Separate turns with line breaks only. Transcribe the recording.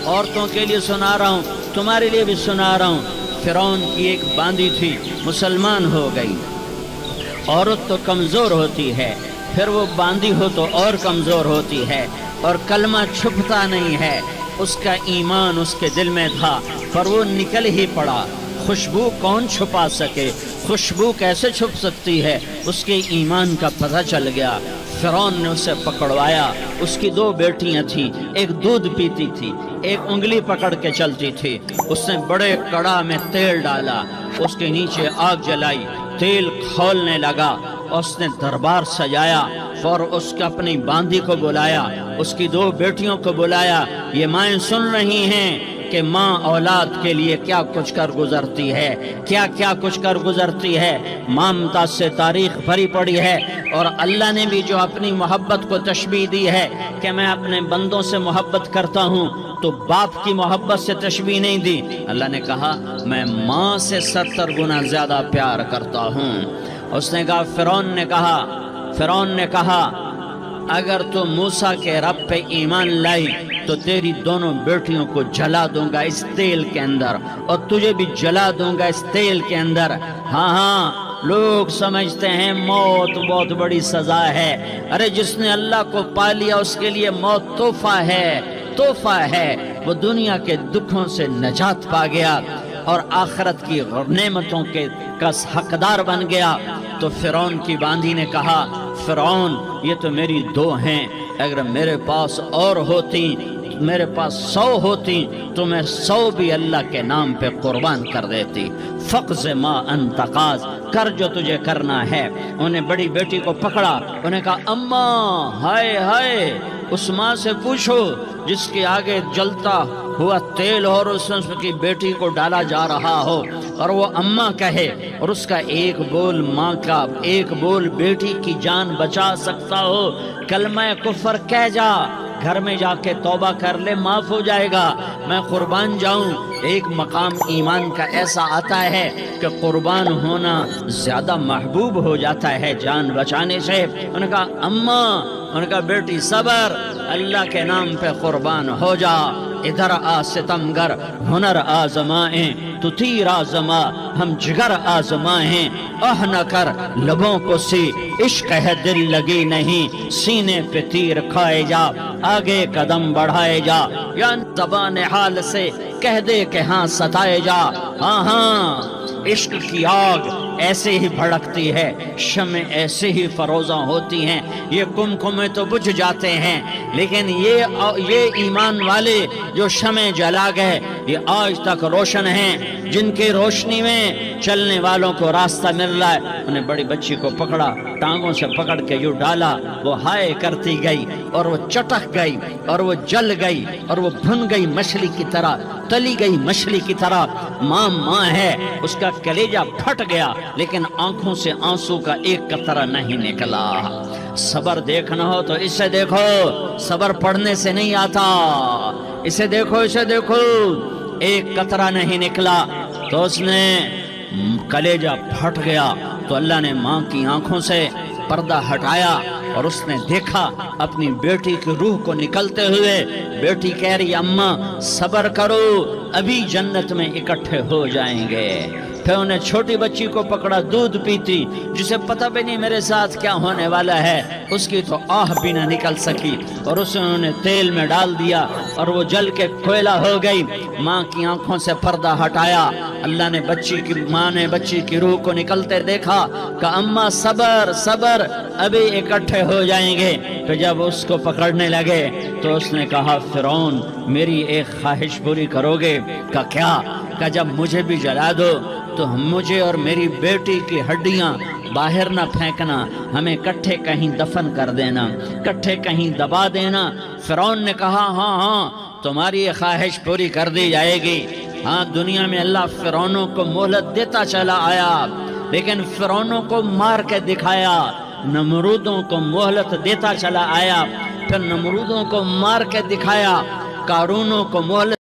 عورتوں کے لیے سنا رہا ہوں، تمہارے لیے بھی سنا رہا ہوں۔ فرعون کی ایک باندی تھی، مسلمان ہو گئی۔ عورت تو کمزور ہوتی ہے، پھر وہ باندی ہو تو اور کمزور ہوتی ہے، اور کلمہ چھپتا نہیں ہے۔ اس کا ایمان اس کے دل میں تھا، پر وہ نکل ہی پڑا۔ خوشبو کون چھپا سکے؟ خوشبو کیسے چھپ سکتی ہے؟ اس کے ایمان کا پتہ چل گیا۔ فرعون نے اسے پکڑوایا۔ اس کی 2 بیٹیاں تھیں، ایک دودھ پیتی تھی، ایک انگلی پکڑ کے چلتی تھی۔ اس نے بڑے کڑا میں تیل ڈالا، اس کے نیچے آگ جلائی، تیل کھولنے لگا۔ اس نے دربار سجایا اور اس کا اپنی باندی کو بلایا، اس کی 2 بیٹیوں کو بلایا۔ یہ مائیں سن رہی ہیں کہ ماں اولاد کے لیے کیا کچھ کر گزرتی ہے، کیا کچھ کر گزرتی ہے۔ ماں ممتاز سے تاریخ بھری پڑی ہے، اور اللہ نے بھی جو اپنی محبت کو تشبیہ دی ہے کہ میں اپنے بندوں سے محبت کرتا ہوں، تو باپ کی محبت سے تشبیہ نہیں دی۔ اللہ نے کہا میں ماں سے 70 گنا زیادہ پیار کرتا ہوں۔ اس نے کہا، فرعون نے کہا اگر تو موسیٰ کے رب پہ ایمان لائی تو تیری دونوں بیٹیوں کو جلا دوں گا اس تیل کے اندر، اور تجھے بھی جلا دوں گا اس تیل کے اندر۔ ہاں لوگ سمجھتے ہیں موت بہت بڑی سزا ہے۔ ارے جس نے اللہ کو پا لیا اس کے لیے موت تحفہ ہے۔ وہ دنیا کے دکھوں سے نجات پا گیا اور آخرت کی نعمتوں کا حقدار بن گیا۔ تو فرعون کی باندی نے کہا، فرعون یہ تو میری 2 ہیں، اگر میرے پاس اور ہوتی، میرے پاس 100 ہوتی تو میں 100 بھی اللہ کے نام پہ قربان کر دیتی۔ فقض ما انت قاض، کر جو تجھے کرنا ہے۔ انہیں بڑی بیٹی کو پکڑا، انہیں کہا اماں ہائے اس ماں سے پوچھو جس کے آگے جلتا ہوا تیل اور اس کی بیٹی کو ڈالا جا رہا ہو، اور وہ اماں کہے، اور اس کا ایک بول ماں کا، ایک بول بیٹی کی جان بچا سکتا ہو۔ کلمہ کفر کہہ جا، گھر میں جا کے توبہ کر لے، معاف ہو جائے گا۔ میں قربان جاؤں۔ ایک مقام ایمان کا ایسا آتا ہے کہ قربان ہونا زیادہ محبوب ہو جاتا ہے جان بچانے سے۔ انہوں نے کہا اماں، انہوں نے کہا بیٹی صبر، اللہ کے نام پہ قربان ہو جا۔ ادھر آ ستمگر، ہنر آزمائیں تو تیر آزما، ہم جگر آزمائیں اہ نہ کر لبوں کو سی، عشق ہے دل لگی نہیں، سینے پہ تیر کھائے جا، آگے قدم بڑھائے جا، یا زبان حال سے کہہ دے کہ ہاں ستائے جا۔ ہاں عشق کی آگ ایسے ہی بھڑکتی ہے، شمع ایسے ہی فروزاں ہوتی ہیں، یہ کمکمے تو بجھ جاتے ہیں، لیکن یہ ایمان والے جو شمع جلا گئے یہ آج تک روشن ہیں، جن کی روشنی میں چلنے والوں کو راستہ مل رہا ہے۔ انہیں بڑی بچی کو پکڑا، ٹانگوں سے پکڑ کے یوں ڈالا، وہ ہائے کرتی گئی اور وہ چٹک گئی اور وہ جل گئی اور وہ بھن گئی مچھلی کی طرح، تلی گئی مچھلی کی طرح۔ ماں ہے، اس کا کلیجہ پھٹ گیا، لیکن آنکھوں سے آنسو کا ایک قطرہ نہیں نکلا۔ صبر دیکھنا ہو تو اسے دیکھو، صبر پڑھنے سے نہیں آتا، اسے دیکھو ایک قطرہ نہیں نکلا تو اس نے کلیجہ پھٹ گیا۔ تو اللہ نے ماں کی آنکھوں سے پردہ ہٹایا اور اس نے دیکھا اپنی بیٹی کی روح کو نکلتے ہوئے۔ بیٹی کہہ رہی اماں صبر کرو، ابھی جنت میں اکٹھے ہو جائیں گے۔ پھر انہیں چھوٹی بچی کو پکڑا، دودھ پیتی، جسے پتہ بھی نہیں میرے ساتھ کیا ہونے والا ہے، اس کی تو آہ بھی نہ نکل سکی، اور اسے انہوں نے تیل میں ڈال دیا اور وہ جل کے کوئلہ ہو گئی۔ ماں کی آنکھوں سے پردہ ہٹایا، اللہ نے ماں نے بچی کی روح کو نکلتے دیکھا کہ اماں صبر ابھی اکٹھے ہو جائیں گے۔ پھر جب اس کو پکڑنے لگے تو اس نے کہا فرعون میری ایک خواہش پوری کرو گے؟ کہ جب مجھے بھی جلا دو تو مجھے اور میری بیٹی کی ہڈیاں باہر نہ پھینکنا، ہمیں کٹھے کہیں دفن کر دینا، کٹھے کہیں دبا دینا۔ فرعون نے کہا ہاں تمہاری یہ خواہش پوری کر دی جائے گی۔ ہاں دنیا میں اللہ فرعونوں کو مہلت دیتا چلا آیا، لیکن فرعونوں کو مار کے دکھایا، نمرودوں کو مہلت دیتا چلا آیا، پھر نمرودوں کو مار کے دکھایا، قارونوں کو مہلت